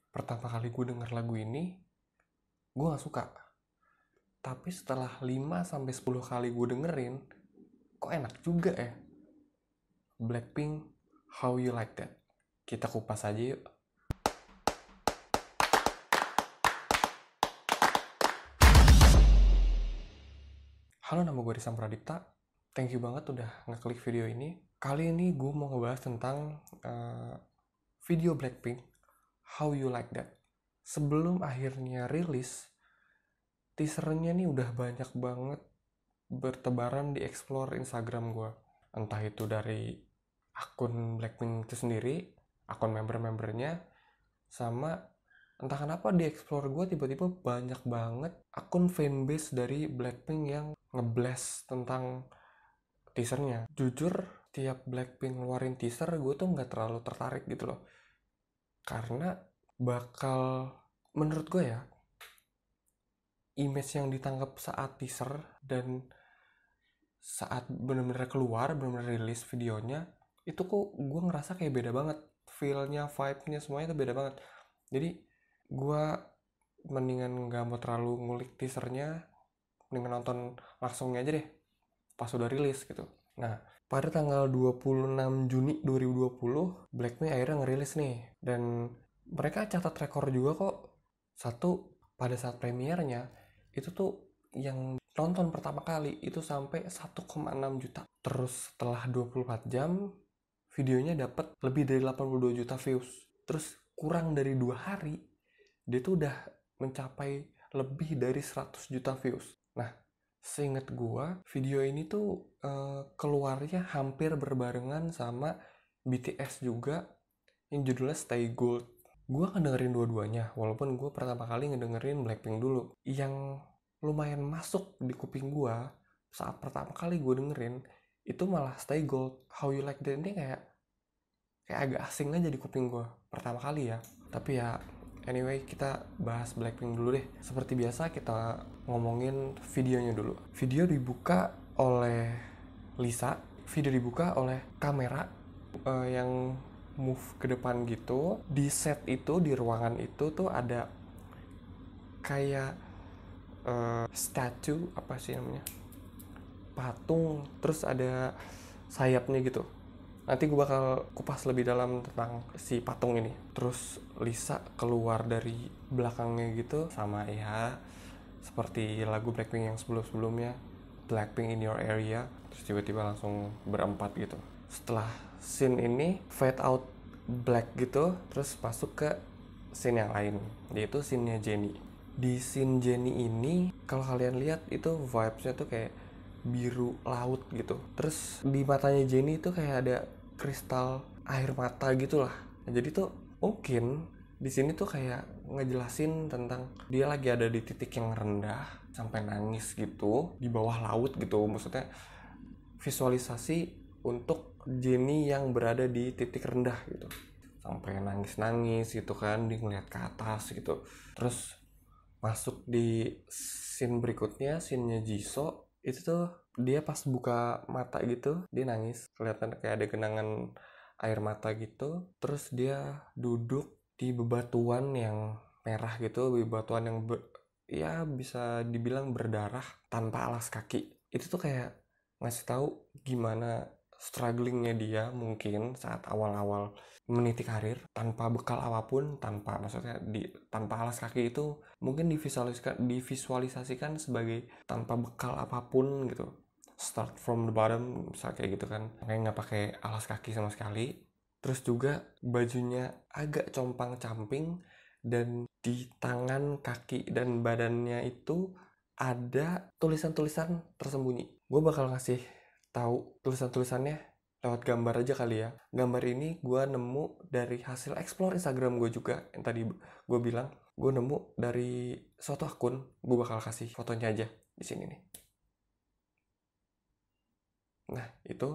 pertama kali gue denger lagu ini, gue gak suka. Tapi setelah 5-10 kali gue dengerin, kok enak juga ya. Blackpink, How You Like That. Kita kupas aja yuk. Halo, nama gue Risam Pradipta. Thank you banget udah ngeklik video ini. Kali ini gue mau ngebahas tentang video Blackpink, How You Like That. Sebelum akhirnya rilis, teasernya nih udah banyak banget bertebaran di explore Instagram gue. Entah itu dari akun Blackpink itu sendiri, akun member-membernya, sama entah kenapa di explore gue tiba-tiba banyak banget akun fanbase dari Blackpink yang ngeblast tentang teasernya. Jujur, tiap Blackpink ngeluarin teaser gue tuh nggak terlalu tertarik gitu loh. Karena bakal, menurut gue ya, image yang ditangkap saat teaser dan saat benar-benar keluar, benar-benar rilis videonya, itu kok gue ngerasa kayak beda banget. Feel-nya, vibe-nya, semuanya tuh beda banget. Jadi gue mendingan gak mau terlalu ngulik teasernya, mendingan nonton langsungnya aja deh pas udah rilis gitu. Nah, pada tanggal 26 Juni 2020 Blackpink akhirnya ngerilis nih, dan mereka catat rekor juga kok. Satu, pada saat premiernya itu tuh yang nonton pertama kali itu sampai 1,6 juta. Terus setelah 24 jam videonya dapat lebih dari 82 juta views. Terus kurang dari 2 hari dia tuh udah mencapai lebih dari 100 juta views. Nah, seingat gua, video ini tuh keluarnya hampir berbarengan sama BTS juga yang judulnya Stay Gold. Gua ngedengerin dua-duanya, walaupun gua pertama kali ngedengerin Blackpink dulu. Yang lumayan masuk di kuping gua saat pertama kali gua dengerin itu malah Stay Gold. How You Like That ini kayak agak asing aja di kuping gua pertama kali ya. Tapi ya, anyway, kita bahas Blackpink dulu deh. Seperti biasa kita ngomongin videonya dulu. Video dibuka oleh Lisa. Video dibuka oleh kamera yang move ke depan gitu. Di set itu, di ruangan itu tuh ada kayak statue, apa sih namanya, patung, terus ada sayapnya gitu. Nanti gue bakal kupas lebih dalam tentang si patung ini. Terus Lisa keluar dari belakangnya gitu, sama ya seperti lagu Blackpink yang sebelum-sebelumnya, Blackpink in Your Area. Terus tiba-tiba langsung berempat gitu. Setelah scene ini fade out black gitu, terus masuk ke scene yang lain, yaitu scene-nya Jennie. Di scene Jennie ini, kalau kalian lihat itu vibes-nya tuh kayak biru laut gitu. Terus di matanya Jennie itu kayak ada kristal air mata gitu lah. Jadi tuh mungkin di sini tuh kayak ngejelasin tentang dia lagi ada di titik yang rendah sampai nangis gitu di bawah laut gitu. Maksudnya visualisasi untuk Jennie yang berada di titik rendah gitu, sampai nangis-nangis gitu kan, dia ngeliat ke atas gitu. Terus masuk di scene berikutnya, scene-nya Jisoo. Itu tuh dia pas buka mata gitu, dia nangis, kelihatan kayak ada genangan air mata gitu. Terus dia duduk di bebatuan yang merah gitu, bebatuan yang ya bisa dibilang berdarah, tanpa alas kaki. Itu tuh kayak ngasih tahu gimana strugglingnya dia mungkin saat awal-awal meniti karir, tanpa bekal apapun, maksudnya tanpa alas kaki. Itu mungkin divisualisasikan sebagai tanpa bekal apapun gitu, start from the bottom, misalnya kayak gitu kan, kayak nggak pakai alas kaki sama sekali. Terus juga bajunya agak compang-camping, dan di tangan, kaki, dan badannya itu ada tulisan-tulisan tersembunyi. Gue bakal ngasih tahu tulisan-tulisannya lewat gambar aja kali ya. Gambar ini gue nemu dari hasil explore Instagram gue juga, yang tadi gue bilang. Gue nemu dari suatu akun, gue bakal kasih fotonya aja di sini nih. Nah, itu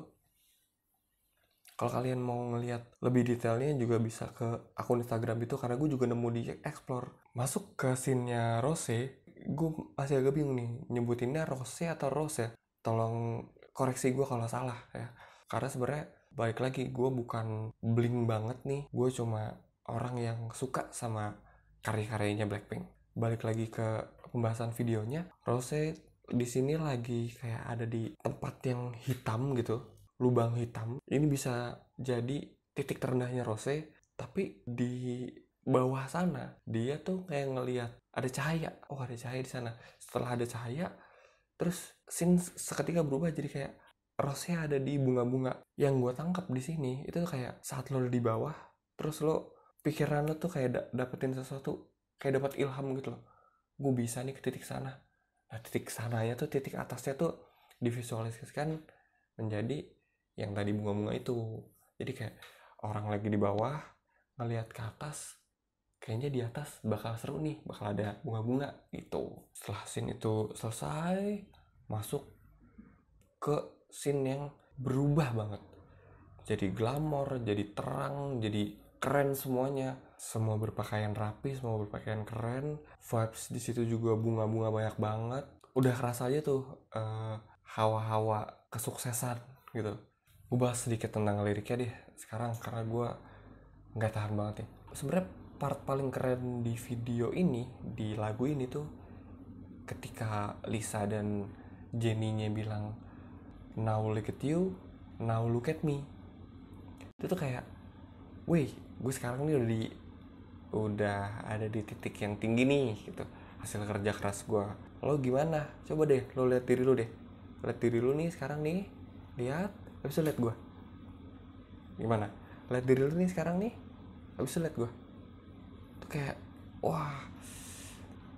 kalau kalian mau ngelihat lebih detailnya juga bisa ke akun Instagram itu, karena gue juga nemu di explore. Masuk ke scene-nya Rose, gue masih agak bingung nih nyebutinnya Rose atau Rose ya. Tolong koreksi gue kalau salah ya. Karena sebenarnya balik lagi, gue bukan bling banget nih. Gue cuma orang yang suka sama karya-karyanya Blackpink. Balik lagi ke pembahasan videonya, Rose di sini lagi kayak ada di tempat yang hitam gitu, lubang hitam. Ini bisa jadi titik terendahnya Rose, tapi di bawah sana dia tuh kayak ngelihat ada cahaya. Oh, ada cahaya di sana. Setelah ada cahaya, terus scene seketika berubah jadi kayak Rose ada di bunga-bunga. Yang gue tangkap di sini itu kayak saat lo di bawah, terus lo pikiran lo tuh kayak dapetin sesuatu, kayak dapat ilham gitu loh. Gue bisa nih ke titik sana. Nah, titik sananya tuh, titik atasnya tuh divisualisasikan menjadi yang tadi bunga-bunga itu. Jadi kayak orang lagi di bawah ngelihat ke atas, kayaknya di atas bakal seru nih, bakal ada bunga-bunga gitu. Setelah scene itu selesai, masuk ke scene yang berubah banget. Jadi glamor, jadi terang, jadi keren semuanya. Semua berpakaian rapi, semua berpakaian keren. Vibes di situ juga bunga-bunga banyak banget. Udah kerasa aja tuh hawa-hawa kesuksesan gitu. Gue bahas sedikit tentang liriknya deh sekarang karena gue nggak tahan banget nih. Sebenarnya part paling keren di video ini, di lagu ini tuh ketika Lisa dan Jenny-nya bilang now look at you, now look at me. Itu tuh kayak, wih, gue sekarang nih udah ada di titik yang tinggi nih gitu. Hasil kerja keras gue. Lo gimana? Coba deh, lo lihat diri lo deh. Lihat diri lo nih sekarang nih. Lihat, habis itu lihat gue. Gimana? Lihat diri lo nih sekarang nih. Habis itu lihat gue. Tuh kayak, wah,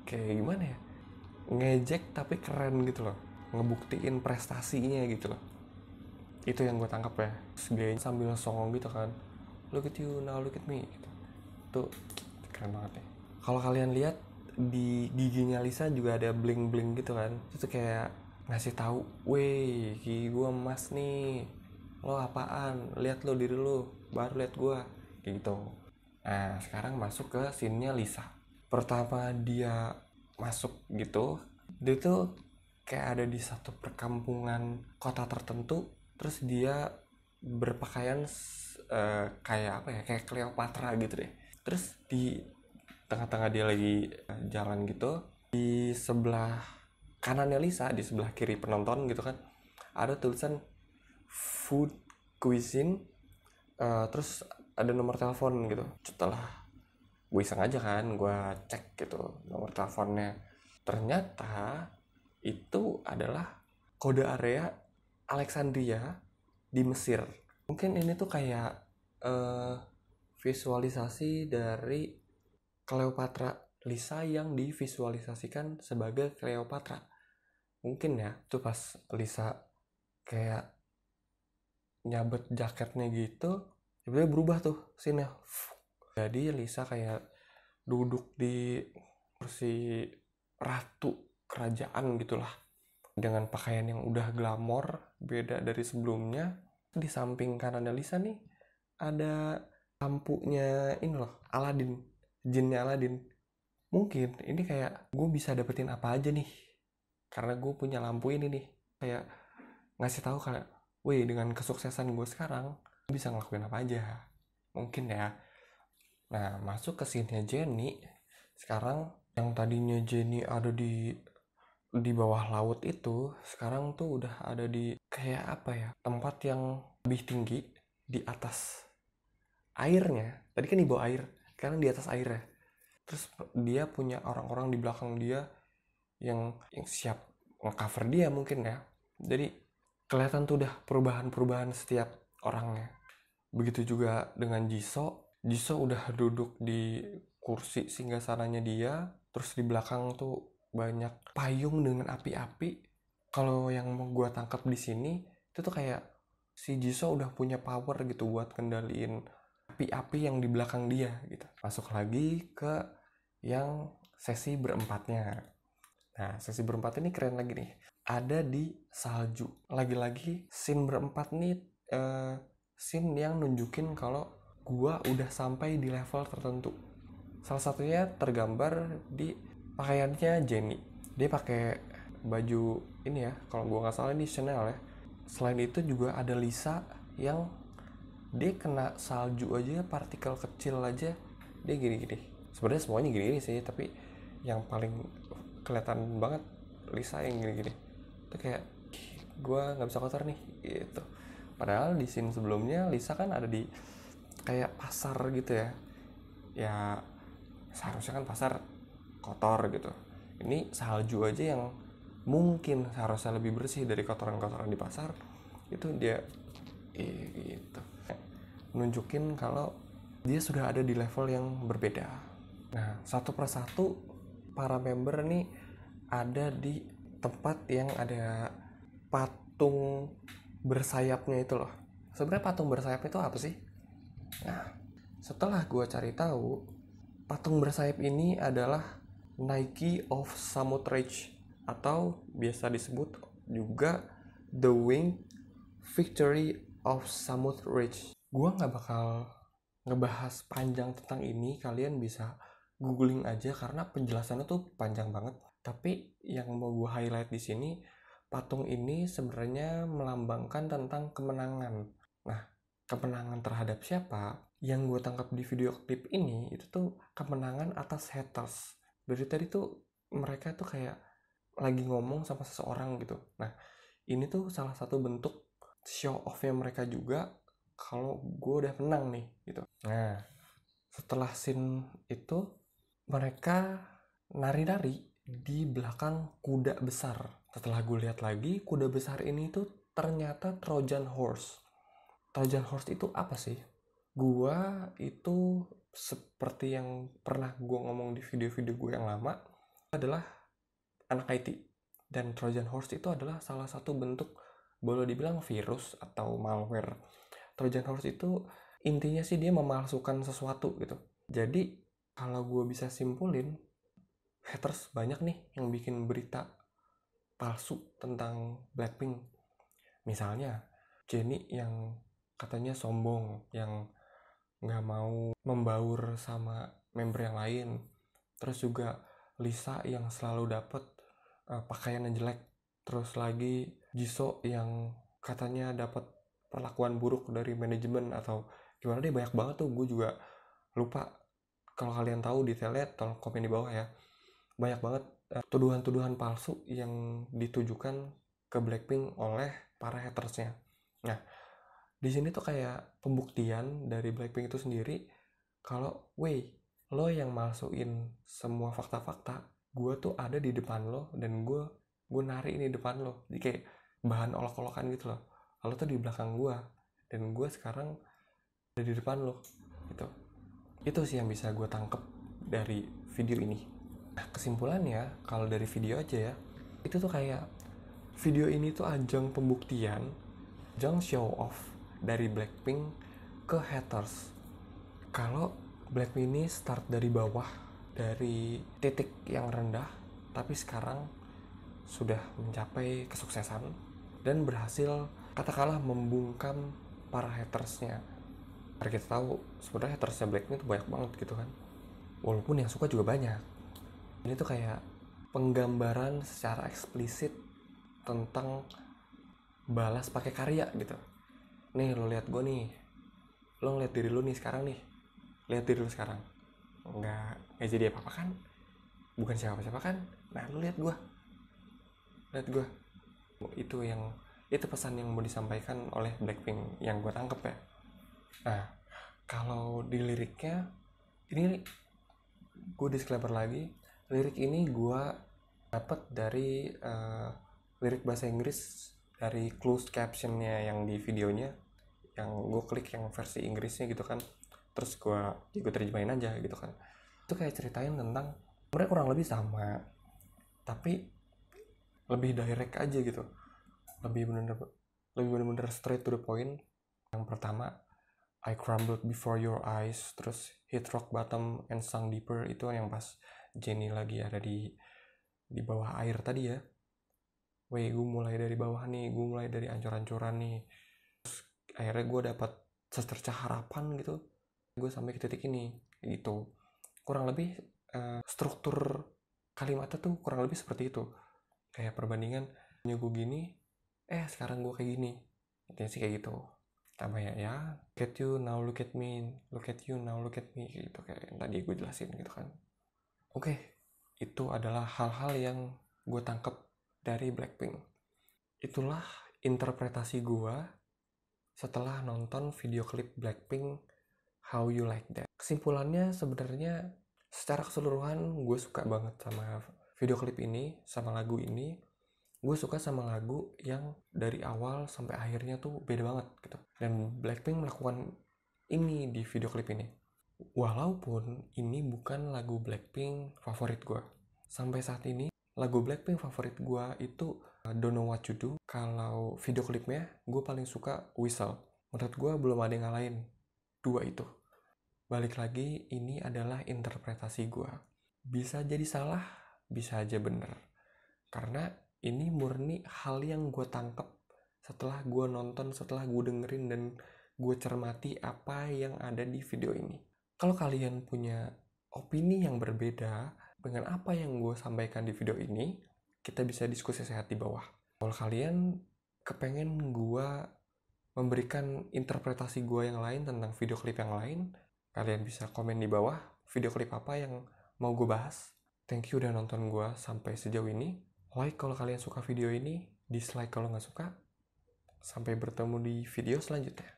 kayak gimana ya? Ngejek tapi keren gitu loh. Ngebuktiin prestasinya gitu loh. Itu yang gue tangkap ya. Terus sambil songong gitu kan, look at you, now look at me gitu. Tuh keren banget nih. Kalau kalian lihat di giginya Lisa juga ada bling bling gitu kan. Itu kayak ngasih tahu, weh, gigi gue emas nih, lo apaan, lihat lo diri lo, baru lihat gue gitu. Nah sekarang masuk ke scene-nya Lisa. Pertama dia masuk gitu, dia tuh kayak ada di satu perkampungan kota tertentu. Terus dia berpakaian kayak apa ya, kayak Cleopatra gitu deh. Terus di tengah-tengah dia lagi jalan gitu, di sebelah kanannya Lisa, di sebelah kiri penonton gitu kan, ada tulisan food cuisine, terus ada nomor telepon gitu. Setelah gue iseng aja kan, gue cek gitu nomor teleponnya, ternyata itu adalah kode area Alexandria di Mesir. Mungkin ini tuh kayak visualisasi dari Cleopatra Lisa yang divisualisasikan sebagai Cleopatra. Mungkin ya, tuh pas Lisa kayak nyabet jaketnya gitu, tiba-tiba berubah tuh scene-nya. Jadi Lisa kayak duduk di kursi ratu kerajaan gitulah, dengan pakaian yang udah glamor, beda dari sebelumnya. Di samping kanannya Lisa nih ada lampunya ini loh, Aladdin, jinnya Aladdin. Mungkin ini kayak gue bisa dapetin apa aja nih karena gue punya lampu ini nih. Kayak ngasih tahu kayak, weh, dengan kesuksesan gue sekarang bisa ngelakuin apa aja. Mungkin ya. Nah, masuk ke scene-nya Jenny. Sekarang yang tadinya Jenny ada di bawah laut itu, sekarang tuh udah ada di kayak apa ya, tempat yang lebih tinggi di atas airnya. Tadi kan di bawah air, sekarang di atas airnya. Terus dia punya orang-orang di belakang dia yang siap nge-cover dia mungkin ya. Jadi kelihatan tuh udah perubahan-perubahan setiap orangnya. Begitu juga dengan Jisoo. Jisoo udah duduk di kursi singgasananya dia, terus di belakang tuh banyak payung dengan api-api. Kalau yang mau gue tangkap di sini itu tuh kayak si Jisoo udah punya power gitu buat kendaliin api-api yang di belakang dia gitu. Masuk lagi ke yang sesi berempatnya. Nah, sesi berempat ini keren lagi nih. Ada di salju. Lagi-lagi scene berempat nih scene yang nunjukin kalau gua udah sampai di level tertentu. Salah satunya tergambar di pakaiannya Jenny. Dia pakai baju ini ya, kalau gua nggak salah ini Chanel ya. Selain itu juga ada Lisa yang dia kena salju aja, partikel kecil aja dia gini-gini sebenarnya semuanya gini-gini sih, tapi yang paling kelihatan banget Lisa yang gini-gini. Itu kayak gue nggak bisa kotor nih gitu. Padahal di scene sebelumnya Lisa kan ada di kayak pasar gitu ya. Ya seharusnya kan pasar kotor gitu. Ini salju aja yang mungkin seharusnya lebih bersih dari kotoran-kotoran di pasar, itu dia gitu. Nunjukin kalau dia sudah ada di level yang berbeda. Nah, satu persatu para member nih ada di tempat yang ada patung bersayapnya itu loh. Sebenarnya patung bersayap itu apa sih? Nah, setelah gue cari tahu, patung bersayap ini adalah Nike of Samut Rage, atau biasa disebut juga The Winged Victory of Samut Rage. Gue nggak bakal ngebahas panjang tentang ini, kalian bisa googling aja karena penjelasannya tuh panjang banget. Tapi yang mau gue highlight di sini, patung ini sebenarnya melambangkan tentang kemenangan. Nah, kemenangan terhadap siapa? Yang gue tangkap di video klip ini itu tuh kemenangan atas haters. Dari tadi tuh mereka tuh kayak lagi ngomong sama seseorang gitu. Nah, ini tuh salah satu bentuk show off-nya mereka juga kalau gue udah menang nih gitu. Nah, setelah scene itu mereka nari-nari di belakang kuda besar. Setelah gue lihat lagi, kuda besar ini tuh ternyata Trojan Horse. Trojan Horse itu apa sih? Gua itu seperti yang pernah gue ngomong di video-video gue yang lama, adalah anak IT. Dan Trojan Horse itu adalah salah satu bentuk, boleh dibilang virus atau malware. Trojan Horse itu intinya sih dia memalsukan sesuatu gitu. Jadi kalau gue bisa simpulin, haters banyak nih yang bikin berita palsu tentang Blackpink. Misalnya Jennie yang katanya sombong, yang nggak mau membaur sama member yang lain. Terus juga Lisa yang selalu dapet pakaian yang jelek. Terus lagi Jisoo yang katanya dapat perlakuan buruk dari manajemen atau gimana deh, banyak banget tuh, gue juga lupa. Kalau kalian tahu detailnya tolong komen di bawah ya. Banyak banget tuduhan-tuduhan palsu yang ditujukan ke Blackpink oleh para hatersnya. Nah, di sini tuh kayak pembuktian dari Blackpink itu sendiri kalau, wey, lo yang malsuin semua fakta-fakta, gue tuh ada di depan lo dan gue nari ini depan lo. Jadi kayak bahan olok-olokan gitu loh. Lo tuh di belakang gue dan gue sekarang ada di depan lo gitu. Itu sih yang bisa gue tangkep dari video ini. Nah, kesimpulannya kalau dari video aja ya, itu tuh kayak video ini tuh ajang pembuktian, ajang show off dari Blackpink ke haters. Kalau Blackpink ini start dari bawah, dari titik yang rendah, tapi sekarang sudah mencapai kesuksesan dan berhasil katakanlah membungkam para hatersnya. Karena kita tahu sebenarnya hatersnya Blackpink itu banyak banget gitu kan. Walaupun yang suka juga banyak. Ini tuh kayak penggambaran secara eksplisit tentang balas pakai karya gitu. Nih lo lihat gue nih, lo ngeliat diri lo nih sekarang nih, lihat diri lo sekarang, nggak jadi apa-apa kan, bukan siapa-siapa kan. Nah lo lihat gue, itu pesan yang mau disampaikan oleh Blackpink yang gue tangkep ya. Nah, kalau di liriknya ini gue disclaimer lagi, lirik ini gue dapat dari lirik bahasa Inggris dari closed captionnya yang di videonya, yang gue klik yang versi Inggrisnya gitu kan, terus gue terjemahin aja gitu kan. Itu kayak ceritain tentang mereka kurang lebih sama, tapi lebih direct aja gitu, lebih bener-bener straight to the point. Yang pertama, I crumbled before your eyes, terus hit rock bottom and sunk deeper, itu yang pas Jennie lagi ada di bawah air tadi ya. Weh, gue mulai dari bawah nih, gue mulai dari ancur-ancuran nih, terus akhirnya gue dapat secercah harapan gitu, gue sampai ke titik ini gitu. Kurang lebih struktur kalimatnya tuh kurang lebih seperti itu, kayak perbandingan gue gini, sekarang gue kayak gini, intinya sih kayak gitu. namanya ya, look at you now, look at me, look at you now, look at me, gitu kayak yang tadi gue jelasin gitu kan. Oke, itu adalah hal-hal yang gue tangkep dari Blackpink. Itulah interpretasi gue setelah nonton video klip Blackpink How You Like That. Kesimpulannya sebenarnya secara keseluruhan gue suka banget sama video klip ini, sama lagu ini. Gue suka sama lagu yang dari awal sampai akhirnya tuh beda banget gitu. Dan Blackpink melakukan ini di video klip ini. Walaupun ini bukan lagu Blackpink favorit gue. Sampai saat ini, lagu Blackpink favorit gue itu Don't Know What You Do. Kalau video klipnya, gue paling suka Whistle. Menurut gue belum ada yang ngalahin dua itu. Balik lagi, ini adalah interpretasi gue. Bisa jadi salah, bisa aja bener. Karena ini murni hal yang gue tangkep setelah gue nonton, setelah gue dengerin dan gue cermati apa yang ada di video ini. Kalau kalian punya opini yang berbeda dengan apa yang gue sampaikan di video ini, kita bisa diskusi sehat di bawah. Kalau kalian kepengen gue memberikan interpretasi gue yang lain tentang video klip yang lain, kalian bisa komen di bawah video klip apa yang mau gue bahas. Thank you udah nonton gue sampai sejauh ini. Like kalau kalian suka video ini, dislike kalau nggak suka. Sampai bertemu di video selanjutnya.